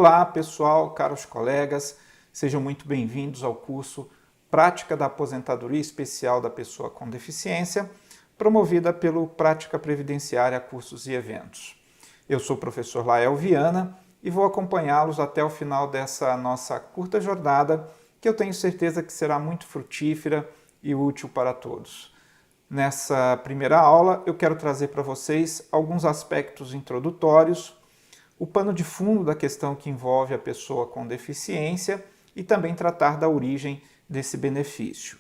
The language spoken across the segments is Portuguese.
Olá, pessoal, caros colegas, sejam muito bem-vindos ao curso Prática da Aposentadoria Especial da Pessoa com Deficiência, promovida pelo Prática Previdenciária Cursos e Eventos. Eu sou o professor Lael Viana e vou acompanhá-los até o final dessa nossa curta jornada, que eu tenho certeza que será muito frutífera e útil para todos. Nessa primeira aula, eu quero trazer para vocês alguns aspectos introdutórios, o pano de fundo da questão que envolve a pessoa com deficiência e também tratar da origem desse benefício.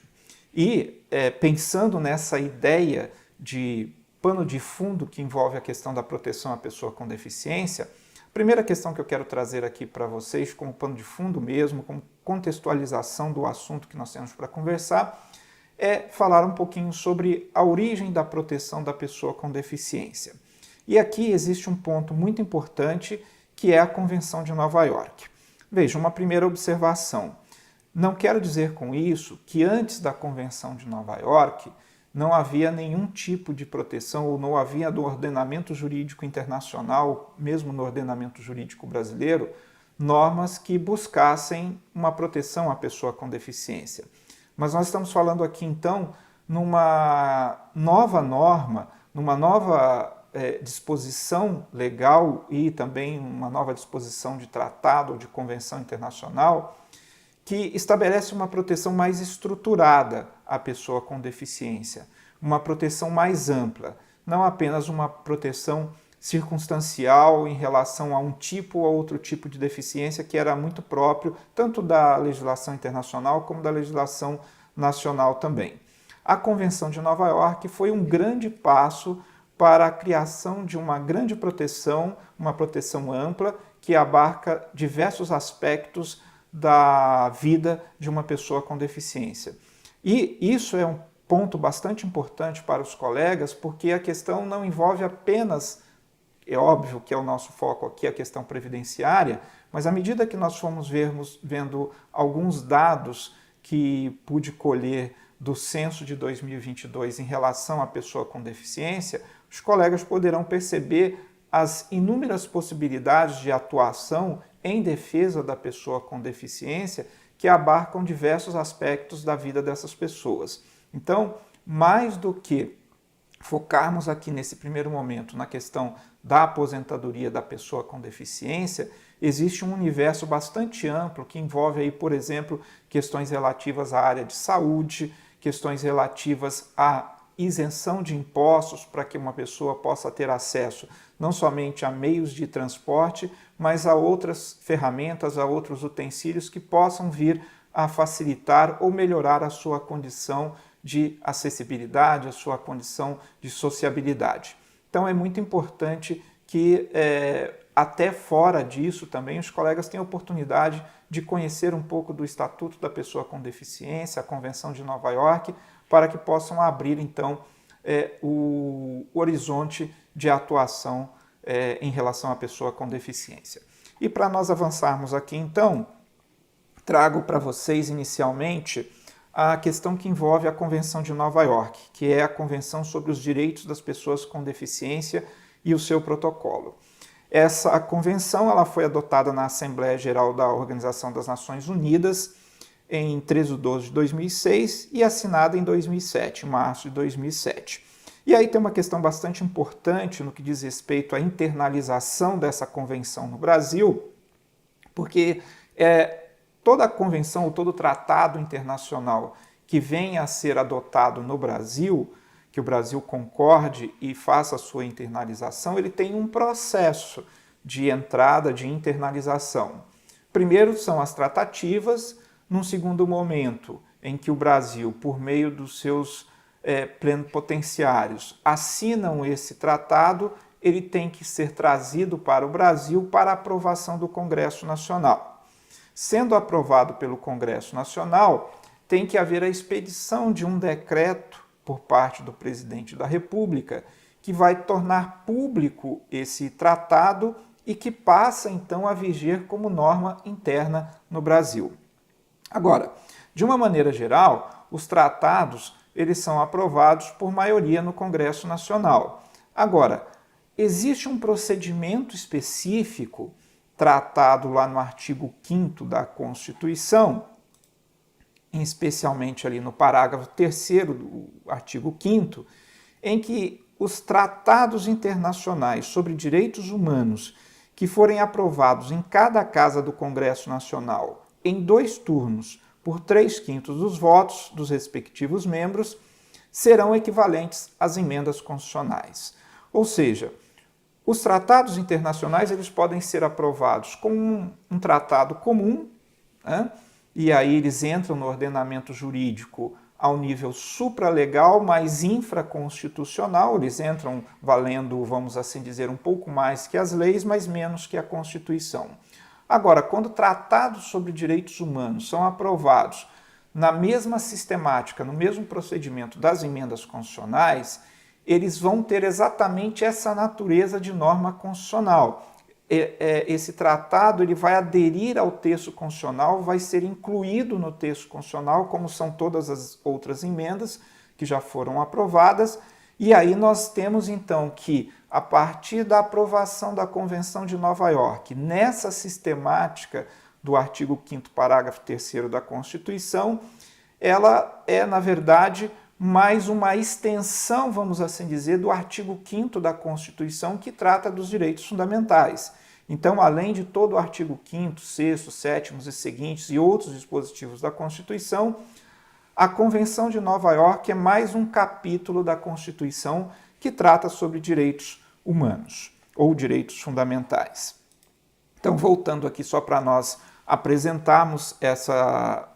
E pensando nessa ideia de pano de fundo que envolve a questão da proteção à pessoa com deficiência, a primeira questão que eu quero trazer aqui para vocês, como pano de fundo mesmo, como contextualização do assunto que nós temos para conversar, é falar um pouquinho sobre a origem da proteção da pessoa com deficiência. E aqui existe um ponto muito importante, que é a Convenção de Nova York. Veja, uma primeira observação. Não quero dizer com isso que antes da Convenção de Nova York não havia nenhum tipo de proteção ou não havia no ordenamento jurídico internacional, mesmo no ordenamento jurídico brasileiro, normas que buscassem uma proteção à pessoa com deficiência. Mas nós estamos falando aqui, então, numa nova norma, numa nova disposição legal e também uma nova disposição de tratado ou de convenção internacional que estabelece uma proteção mais estruturada à pessoa com deficiência, uma proteção mais ampla, não apenas uma proteção circunstancial em relação a um tipo ou outro tipo de deficiência que era muito próprio tanto da legislação internacional como da legislação nacional também. A Convenção de Nova York foi um grande passo para a criação de uma grande proteção, uma proteção ampla que abarca diversos aspectos da vida de uma pessoa com deficiência. E isso é um ponto bastante importante para os colegas, porque a questão não envolve apenas, é óbvio que é o nosso foco aqui, a questão previdenciária, mas à medida que nós fomos vendo alguns dados que pude colher do censo de 2022 em relação à pessoa com deficiência, os colegas poderão perceber as inúmeras possibilidades de atuação em defesa da pessoa com deficiência que abarcam diversos aspectos da vida dessas pessoas. Então, mais do que focarmos aqui nesse primeiro momento na questão da aposentadoria da pessoa com deficiência, existe um universo bastante amplo que envolve aí, por exemplo, questões relativas à área de saúde, questões relativas à isenção de impostos para que uma pessoa possa ter acesso não somente a meios de transporte, mas a outras ferramentas, a outros utensílios que possam vir a facilitar ou melhorar a sua condição de acessibilidade, a sua condição de sociabilidade. Então é muito importante que até fora disso também os colegas tenham a oportunidade de conhecer um pouco do Estatuto da Pessoa com Deficiência, a Convenção de Nova York, para que possam abrir então o horizonte de atuação em relação à pessoa com deficiência. E para nós avançarmos aqui então, trago para vocês inicialmente a questão que envolve a Convenção de Nova York, que é a Convenção sobre os Direitos das Pessoas com Deficiência e o seu protocolo. Essa convenção ela foi adotada na Assembleia Geral da Organização das Nações Unidas em 13 de 12 de 2006 e assinada em 2007, em março de 2007. E aí tem uma questão bastante importante no que diz respeito à internalização dessa convenção no Brasil, porque toda a convenção ou todo tratado internacional que venha a ser adotado no Brasil, que o Brasil concorde e faça a sua internalização, ele tem um processo de entrada, de internalização. Primeiro são as tratativas, num segundo momento em que o Brasil, por meio dos seus plenipotenciários, assinam esse tratado, ele tem que ser trazido para o Brasil para aprovação do Congresso Nacional. Sendo aprovado pelo Congresso Nacional, tem que haver a expedição de um decreto por parte do presidente da República, que vai tornar público esse tratado e que passa então a viger como norma interna no Brasil. Agora, de uma maneira geral, os tratados eles são aprovados por maioria no Congresso Nacional. Agora, existe um procedimento específico tratado lá no artigo 5º da Constituição, especialmente ali no parágrafo 3º do artigo 5º, em que os tratados internacionais sobre direitos humanos que forem aprovados em cada casa do Congresso Nacional em 2 turnos por 3/5 dos votos dos respectivos membros serão equivalentes às emendas constitucionais. Ou seja, os tratados internacionais eles podem ser aprovados como um tratado comum, né? E aí eles entram no ordenamento jurídico ao nível supralegal, mas infraconstitucional, eles entram valendo, vamos assim dizer, um pouco mais que as leis, mas menos que a Constituição. Agora, quando tratados sobre direitos humanos são aprovados na mesma sistemática, no mesmo procedimento das emendas constitucionais, eles vão ter exatamente essa natureza de norma constitucional. Esse tratado ele vai aderir ao texto constitucional, vai ser incluído no texto constitucional, como são todas as outras emendas que já foram aprovadas, e aí nós temos então que, a partir da aprovação da Convenção de Nova York, nessa sistemática do artigo 5º, parágrafo 3º da Constituição, ela é, na verdade, mais uma extensão, vamos assim dizer, do artigo 5º da Constituição, que trata dos direitos fundamentais. Então, além de todo o artigo 5º, 6º, 7º e seguintes e outros dispositivos da Constituição, a Convenção de Nova York é mais um capítulo da Constituição que trata sobre direitos humanos ou direitos fundamentais. Então, voltando aqui só para nós apresentarmos essa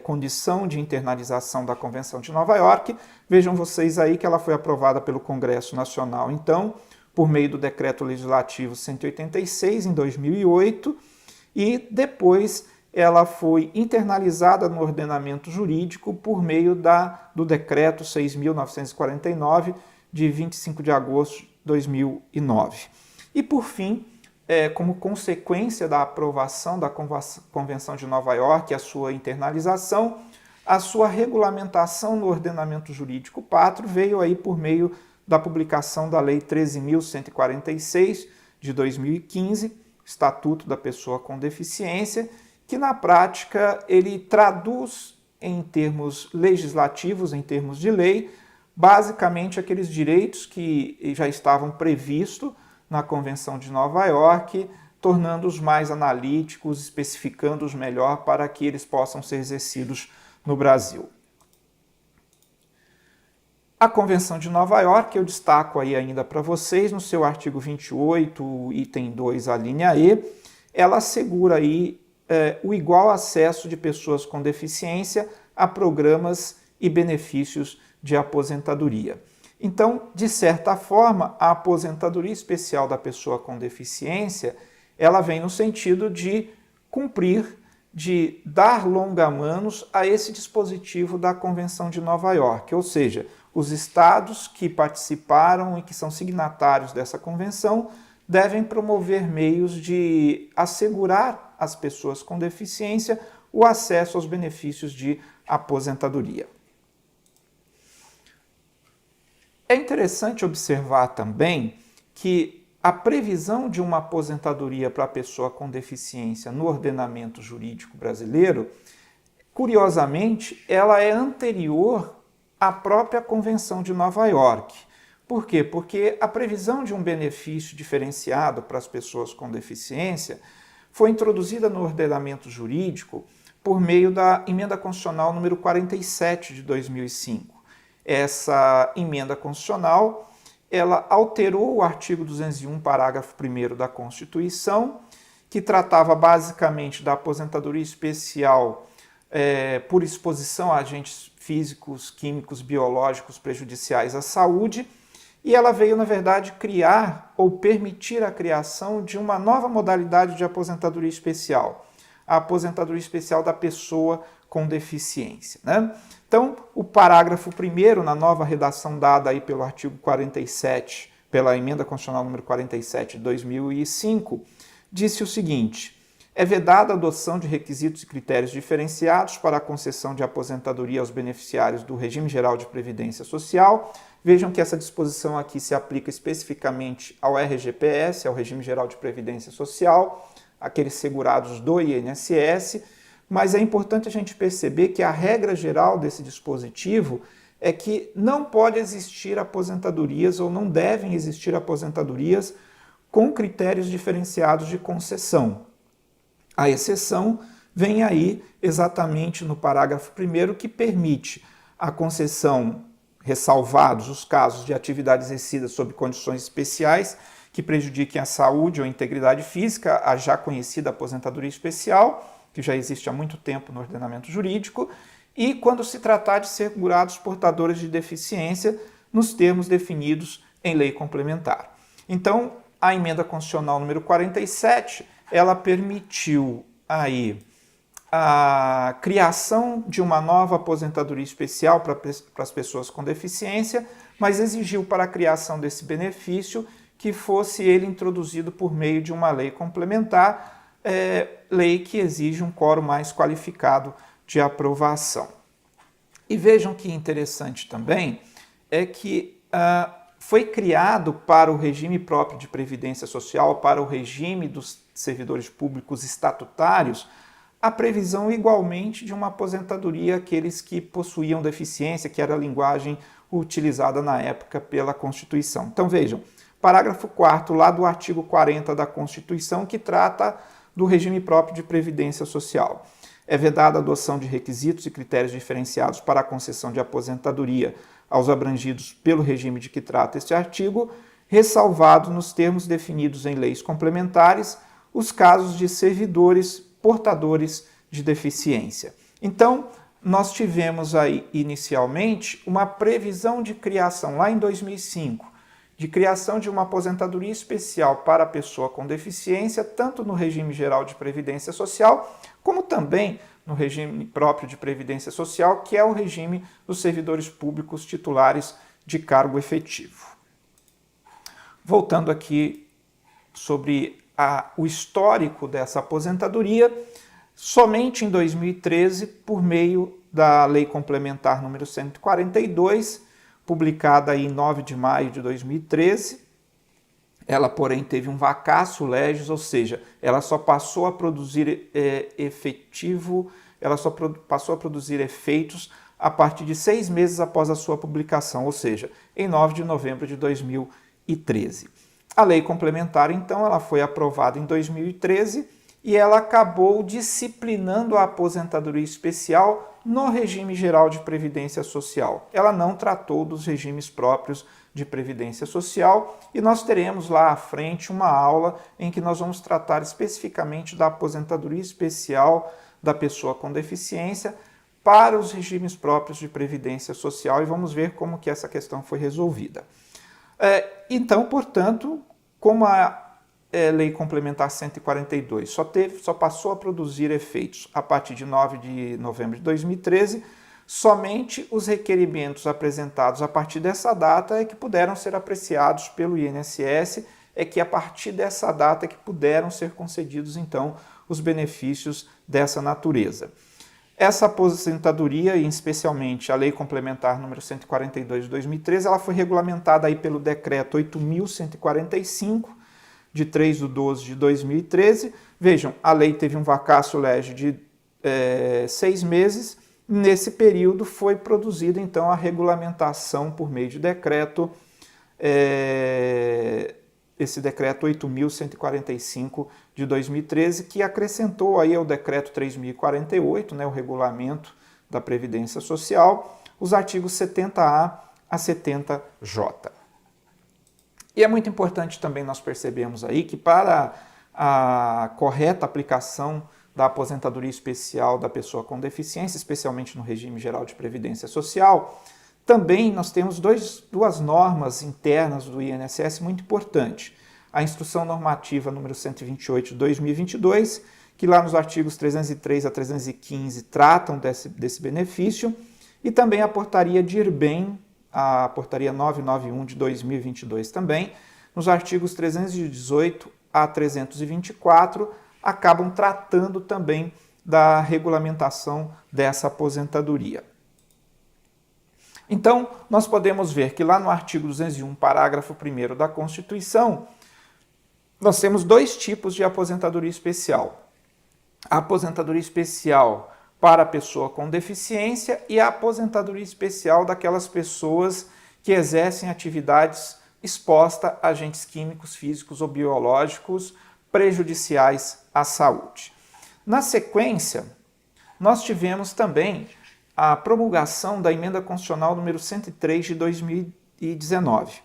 condição de internalização da Convenção de Nova York, vejam vocês aí que ela foi aprovada pelo Congresso Nacional, então, por meio do Decreto Legislativo 186, em 2008, e depois ela foi internalizada no ordenamento jurídico por meio do Decreto 6.949, de 25 de agosto de 2009. E, por fim, como consequência da aprovação da Convenção de Nova York e a sua internalização, a sua regulamentação no ordenamento jurídico pátrio veio aí por meio da publicação da Lei 13.146, de 2015, Estatuto da Pessoa com Deficiência, que na prática ele traduz em termos legislativos, em termos de lei, basicamente aqueles direitos que já estavam previstos na Convenção de Nova York, tornando-os mais analíticos, especificando-os melhor para que eles possam ser exercidos no Brasil. A Convenção de Nova York, eu destaco aí ainda para vocês, no seu artigo 28, item 2, a linha E, ela assegura aí o igual acesso de pessoas com deficiência a programas e benefícios de aposentadoria. Então, de certa forma, a aposentadoria especial da pessoa com deficiência, ela vem no sentido de cumprir, de dar longa-manos a esse dispositivo da Convenção de Nova York, ou seja, os estados que participaram e que são signatários dessa convenção devem promover meios de assegurar às pessoas com deficiência o acesso aos benefícios de aposentadoria. É interessante observar também que a previsão de uma aposentadoria para a pessoa com deficiência no ordenamento jurídico brasileiro, curiosamente, ela é anterior à própria Convenção de Nova York. Por quê? Porque a previsão de um benefício diferenciado para as pessoas com deficiência foi introduzida no ordenamento jurídico por meio da Emenda Constitucional número 47 de 2005. Essa emenda constitucional, ela alterou o artigo 201, parágrafo 1º da Constituição, que tratava basicamente da aposentadoria especial por exposição a agentes físicos, químicos, biológicos prejudiciais à saúde, e ela veio, na verdade, criar ou permitir a criação de uma nova modalidade de aposentadoria especial, a aposentadoria especial da pessoa com deficiência, né? Então, o parágrafo 1º, na nova redação dada aí pelo artigo 47, pela Emenda Constitucional número 47 de 2005, disse o seguinte: é vedada a adoção de requisitos e critérios diferenciados para a concessão de aposentadoria aos beneficiários do Regime Geral de Previdência Social. Vejam que essa disposição aqui se aplica especificamente ao RGPS, ao Regime Geral de Previdência Social, aqueles segurados do INSS, mas é importante a gente perceber que a regra geral desse dispositivo é que não pode existir aposentadorias ou não devem existir aposentadorias com critérios diferenciados de concessão. A exceção vem aí exatamente no parágrafo 1º, que permite a concessão, ressalvados os casos de atividade exercida sob condições especiais que prejudiquem a saúde ou a integridade física, a já conhecida aposentadoria especial, que já existe há muito tempo no ordenamento jurídico, e quando se tratar de segurados portadores de deficiência, nos termos definidos em lei complementar. Então, a emenda constitucional número 47, ela permitiu aí a criação de uma nova aposentadoria especial para as pessoas com deficiência, mas exigiu para a criação desse benefício que fosse ele introduzido por meio de uma lei complementar, lei que exige um quórum mais qualificado de aprovação. E vejam que interessante também é que foi criado para o regime próprio de previdência social, para o regime dos servidores públicos estatutários, a previsão igualmente de uma aposentadoria àqueles que possuíam deficiência, que era a linguagem utilizada na época pela Constituição. Então vejam, parágrafo 4º lá do artigo 40 da Constituição, que trata do regime próprio de previdência social. É vedada a adoção de requisitos e critérios diferenciados para a concessão de aposentadoria aos abrangidos pelo regime de que trata este artigo, ressalvado nos termos definidos em leis complementares os casos de servidores portadores de deficiência. Então, nós tivemos aí inicialmente uma previsão de criação lá em 2005, de criação de uma aposentadoria especial para a pessoa com deficiência, tanto no regime geral de previdência social, como também no regime próprio de previdência social, que é o regime dos servidores públicos titulares de cargo efetivo. Voltando aqui sobre o histórico dessa aposentadoria, somente em 2013, por meio da Lei Complementar número 142, publicada em 9 de maio de 2013, ela, porém, teve um vacatio legis, ou seja, ela só passou a produzir efeitos a partir de 6 meses após a sua publicação, ou seja, em 9 de novembro de 2013. A lei complementar, então, ela foi aprovada em 2013 e ela acabou disciplinando a aposentadoria especial no regime geral de previdência social. Ela não tratou dos regimes próprios de previdência social e nós teremos lá à frente uma aula em que nós vamos tratar especificamente da aposentadoria especial da pessoa com deficiência para os regimes próprios de previdência social e vamos ver como que essa questão foi resolvida. Então, portanto, como a Lei Complementar 142 só passou a produzir efeitos a partir de 9 de novembro de 2013, somente os requerimentos apresentados a partir dessa data é que puderam ser apreciados pelo INSS, é que a partir dessa data é que puderam ser concedidos, então, os benefícios dessa natureza. Essa aposentadoria, e especialmente a Lei Complementar número 142 de 2013, ela foi regulamentada aí pelo Decreto 8.145, de 3/12 de 2013. Vejam, a lei teve um vacatio legis de 6 meses. Nesse período foi produzida, então, a regulamentação por meio de decreto, esse Decreto 8.145 de 2013, que acrescentou aí ao Decreto 3.048, né, o regulamento da Previdência Social, os artigos 70A a 70J. E é muito importante também nós percebemos aí que para a correta aplicação da aposentadoria especial da pessoa com deficiência, especialmente no regime geral de previdência social, também nós temos duas normas internas do INSS muito importantes. A Instrução Normativa número 128 de 2022, que lá nos artigos 303 a 315 tratam desse benefício, e também a Portaria DIRBEM, a Portaria 991 de 2022 também, nos artigos 318 a 324, acabam tratando também da regulamentação dessa aposentadoria. Então, nós podemos ver que lá no artigo 201, parágrafo 1º da Constituição, nós temos dois tipos de aposentadoria especial. A aposentadoria especial para a pessoa com deficiência e a aposentadoria especial daquelas pessoas que exercem atividades expostas a agentes químicos, físicos ou biológicos prejudiciais à saúde. Na sequência, nós tivemos também a promulgação da Emenda Constitucional número 103 de 2019.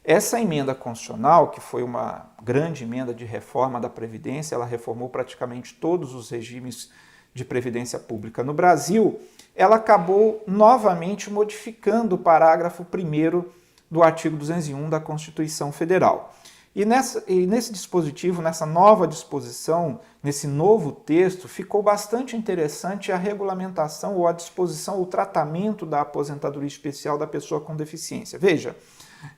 Essa emenda constitucional, que foi uma grande emenda de reforma da Previdência, ela reformou praticamente todos os regimes de previdência pública no Brasil, ela acabou novamente modificando o parágrafo 1º do artigo 201 da Constituição Federal. E nesse dispositivo, nessa nova disposição, nesse novo texto, ficou bastante interessante a regulamentação ou a disposição, o tratamento da aposentadoria especial da pessoa com deficiência. Veja,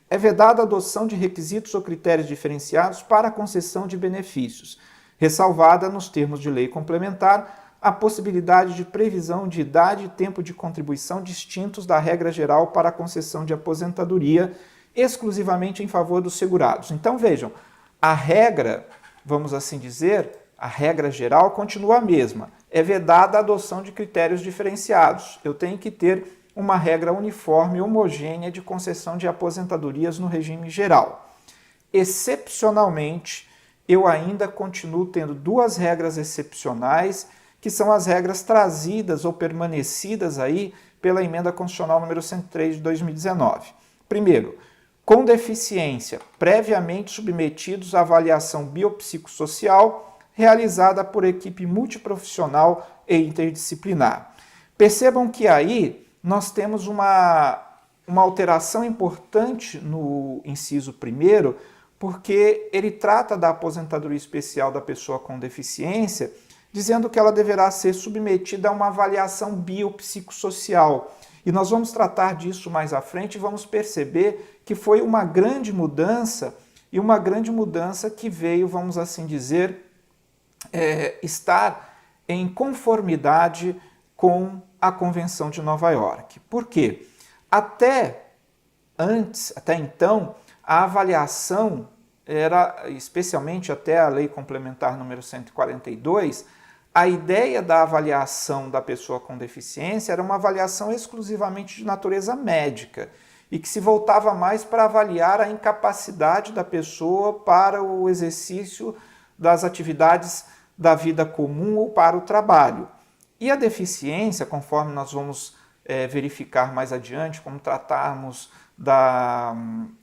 é vedada a adoção de requisitos ou critérios diferenciados para a concessão de benefícios, ressalvada nos termos de lei complementar a possibilidade de previsão de idade e tempo de contribuição distintos da regra geral para a concessão de aposentadoria, exclusivamente em favor dos segurados. Então vejam, a regra, vamos assim dizer, a regra geral continua a mesma. É vedada a adoção de critérios diferenciados. Eu tenho que ter uma regra uniforme e homogênea de concessão de aposentadorias no regime geral. Excepcionalmente, eu ainda continuo tendo duas regras excepcionais, que são as regras trazidas ou permanecidas aí pela Emenda Constitucional número 103 de 2019. Primeiro, com deficiência, previamente submetidos à avaliação biopsicossocial realizada por equipe multiprofissional e interdisciplinar. Percebam que aí nós temos uma alteração importante no inciso 1º, porque ele trata da aposentadoria especial da pessoa com deficiência, dizendo que ela deverá ser submetida a uma avaliação biopsicossocial. E nós vamos tratar disso mais à frente e vamos perceber que foi uma grande mudança, e uma grande mudança que veio, vamos assim dizer, estar em conformidade com a Convenção de Nova York. Por quê? Até então, a avaliação era, especialmente até a Lei Complementar número 142, a ideia da avaliação da pessoa com deficiência era uma avaliação exclusivamente de natureza médica e que se voltava mais para avaliar a incapacidade da pessoa para o exercício das atividades da vida comum ou para o trabalho. E a deficiência, conforme nós vamos verificar mais adiante, como tratarmos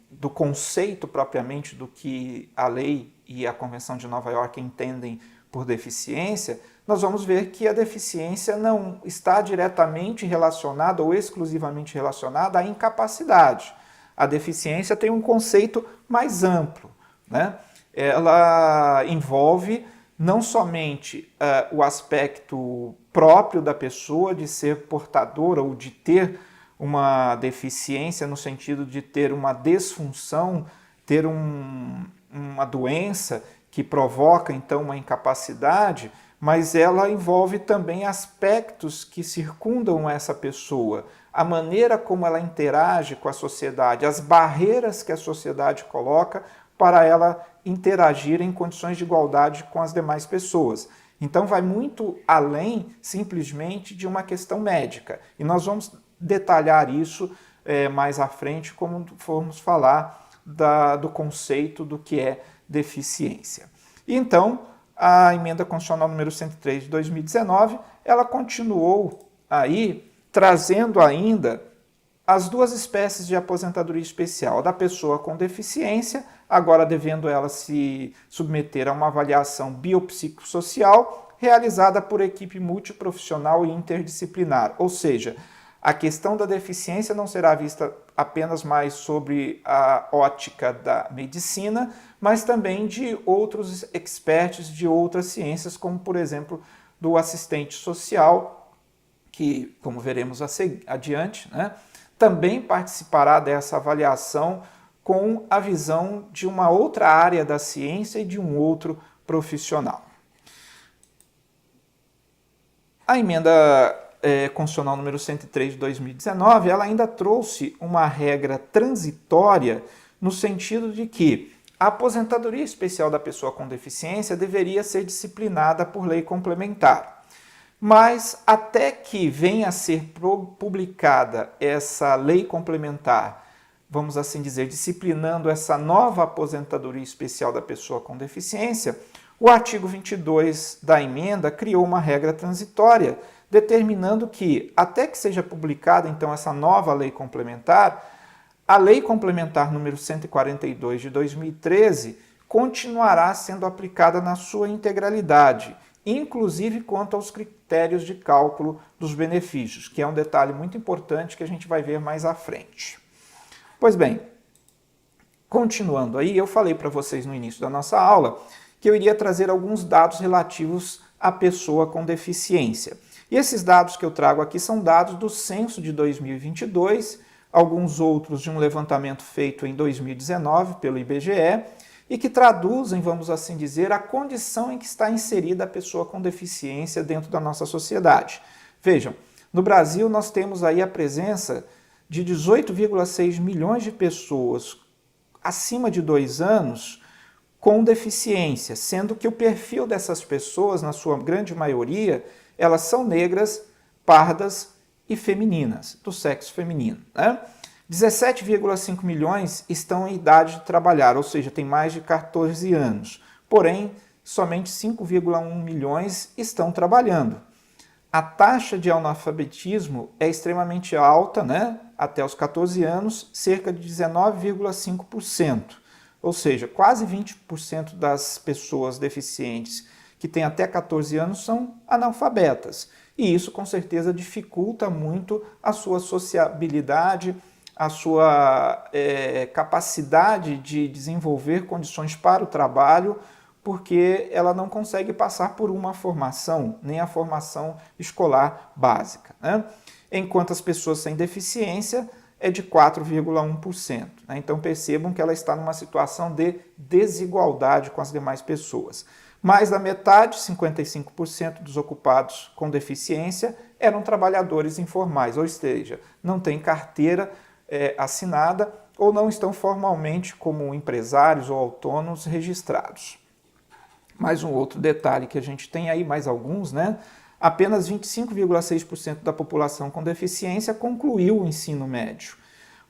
do conceito propriamente do que a lei e a Convenção de Nova York entendem por deficiência, nós vamos ver que a deficiência não está diretamente relacionada ou exclusivamente relacionada à incapacidade. A deficiência tem um conceito mais amplo, né? Ela envolve não somente o aspecto próprio da pessoa de ser portadora ou de ter uma deficiência no sentido de ter uma desfunção, ter uma doença que provoca então uma incapacidade, mas ela envolve também aspectos que circundam essa pessoa, a maneira como ela interage com a sociedade, as barreiras que a sociedade coloca para ela interagir em condições de igualdade com as demais pessoas. Então vai muito além simplesmente de uma questão médica. E nós vamos detalhar isso mais à frente, como formos falar do conceito do que é deficiência. E então, a Emenda Constitucional número 103 de 2019, ela continuou aí trazendo ainda as duas espécies de aposentadoria especial, a da pessoa com deficiência, agora devendo ela se submeter a uma avaliação biopsicossocial realizada por equipe multiprofissional e interdisciplinar, ou seja, a questão da deficiência não será vista apenas mais sobre a ótica da medicina, mas também de outros experts de outras ciências, como, por exemplo, do assistente social, que, como veremos adiante, né, também participará dessa avaliação com a visão de uma outra área da ciência e de um outro profissional. A emenda Constitucional número 103 de 2019, ela ainda trouxe uma regra transitória no sentido de que a aposentadoria especial da pessoa com deficiência deveria ser disciplinada por lei complementar. Mas até que venha a ser publicada essa lei complementar, vamos assim dizer, disciplinando essa nova aposentadoria especial da pessoa com deficiência, o artigo 22 da emenda criou uma regra transitória, determinando que, até que seja publicada então essa nova lei complementar, a Lei Complementar número 142 de 2013 continuará sendo aplicada na sua integralidade, inclusive quanto aos critérios de cálculo dos benefícios, que é um detalhe muito importante que a gente vai ver mais à frente. Pois bem, continuando aí, eu falei para vocês no início da nossa aula que eu iria trazer alguns dados relativos à pessoa com deficiência. E esses dados que eu trago aqui são dados do censo de 2022, alguns outros de um levantamento feito em 2019 pelo IBGE, e que traduzem, vamos assim dizer, a condição em que está inserida a pessoa com deficiência dentro da nossa sociedade. Vejam, no Brasil nós temos aí a presença de 18,6 milhões de pessoas acima de 2 anos com deficiência, sendo que o perfil dessas pessoas, na sua grande maioria, elas são negras, pardas e femininas, do sexo feminino. 17,5 milhões estão em idade de trabalhar, ou seja, tem mais de 14 anos. Porém, somente 5,1 milhões estão trabalhando. A taxa de analfabetismo é extremamente alta, até os 14 anos, cerca de 19,5%. Ou seja, quase 20% das pessoas deficientes que têm até 14 anos são analfabetas. E isso, com certeza, dificulta muito a sua sociabilidade, a sua capacidade de desenvolver condições para o trabalho, porque ela não consegue passar por uma formação, nem a formação escolar básica. Enquanto as pessoas sem deficiência é de 4,1%. Então percebam que ela está numa situação de desigualdade com as demais pessoas. Mais da metade, 55% dos ocupados com deficiência, eram trabalhadores informais, ou seja, não têm carteira assinada ou não estão formalmente como empresários ou autônomos registrados. Mais um outro detalhe que a gente tem aí, mais alguns, apenas 25,6% da população com deficiência concluiu o ensino médio.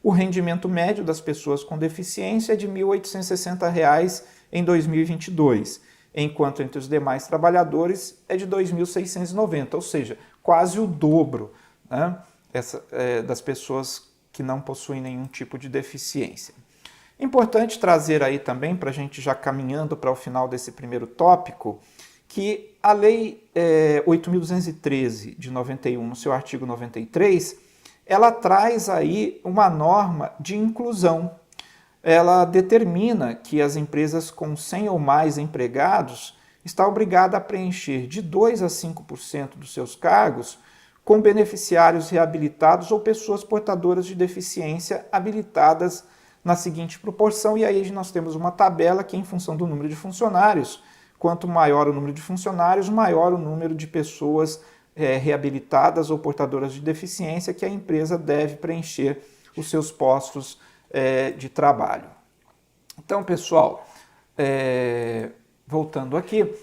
O rendimento médio das pessoas com deficiência é de R$ 1.860 em 2022. Enquanto entre os demais trabalhadores é de 2.690, ou seja, quase o dobro das pessoas que não possuem nenhum tipo de deficiência. Importante trazer aí também, para a gente já caminhando para o final desse primeiro tópico, que a Lei 8.213 de 91, no seu artigo 93, ela traz aí uma norma de inclusão. Ela determina que as empresas com 100 ou mais empregados estão obrigadas a preencher de 2% a 5% dos seus cargos com beneficiários reabilitados ou pessoas portadoras de deficiência habilitadas na seguinte proporção, e aí nós temos uma tabela que, em função do número de funcionários, quanto maior o número de funcionários, maior o número de pessoas reabilitadas ou portadoras de deficiência que a empresa deve preencher os seus postos de trabalho. Então, pessoal, voltando aqui,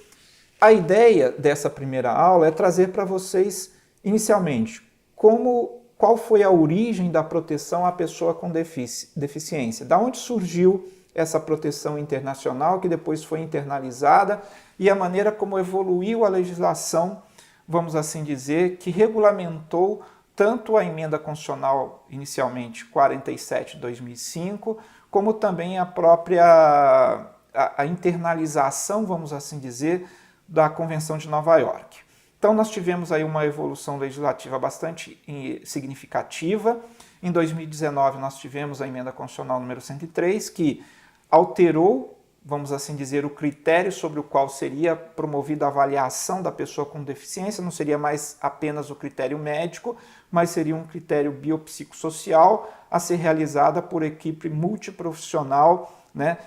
a ideia dessa primeira aula é trazer para vocês, inicialmente, qual foi a origem da proteção à pessoa com deficiência, da onde surgiu essa proteção internacional que depois foi internalizada e a maneira como evoluiu a legislação, vamos assim dizer, que regulamentou tanto a emenda constitucional inicialmente 47 de 2005, como também a própria a internalização, vamos assim dizer, da Convenção de Nova York. Então nós tivemos aí uma evolução legislativa bastante significativa. Em 2019 nós tivemos a emenda constitucional número 103, que alterou, vamos assim dizer, o critério sobre o qual seria promovida a avaliação da pessoa com deficiência, não seria mais apenas o critério médico, mas seria um critério biopsicossocial a ser realizada por equipe multiprofissional,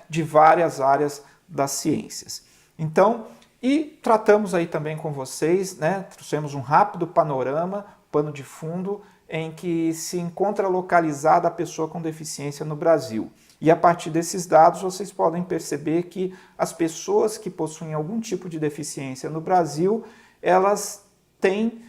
de várias áreas das ciências. Então, e tratamos aí também com vocês, trouxemos um rápido panorama, pano de fundo, em que se encontra localizada a pessoa com deficiência no Brasil. E a partir desses dados vocês podem perceber que as pessoas que possuem algum tipo de deficiência no Brasil, elas têm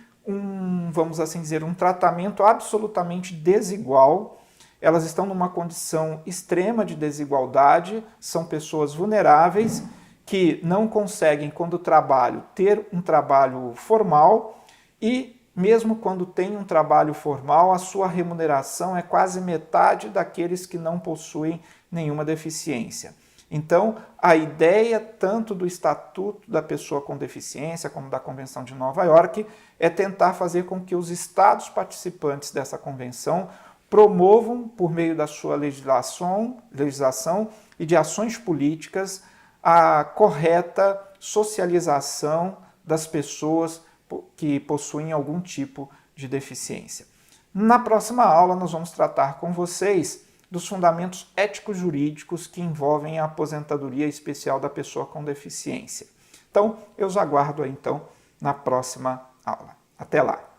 vamos assim dizer, um tratamento absolutamente desigual. Elas estão numa condição extrema de desigualdade, são pessoas vulneráveis que não conseguem, quando trabalham, ter um trabalho formal e, mesmo quando tem um trabalho formal, a sua remuneração é quase metade daqueles que não possuem nenhuma deficiência. Então, a ideia tanto do Estatuto da Pessoa com Deficiência como da Convenção de Nova York é tentar fazer com que os estados participantes dessa convenção promovam, por meio da sua legislação e de ações políticas, a correta socialização das pessoas que possuem algum tipo de deficiência. Na próxima aula, nós vamos tratar com vocês dos fundamentos éticos-jurídicos que envolvem a aposentadoria especial da pessoa com deficiência. Então, eu os aguardo aí, então, na próxima aula. Até lá!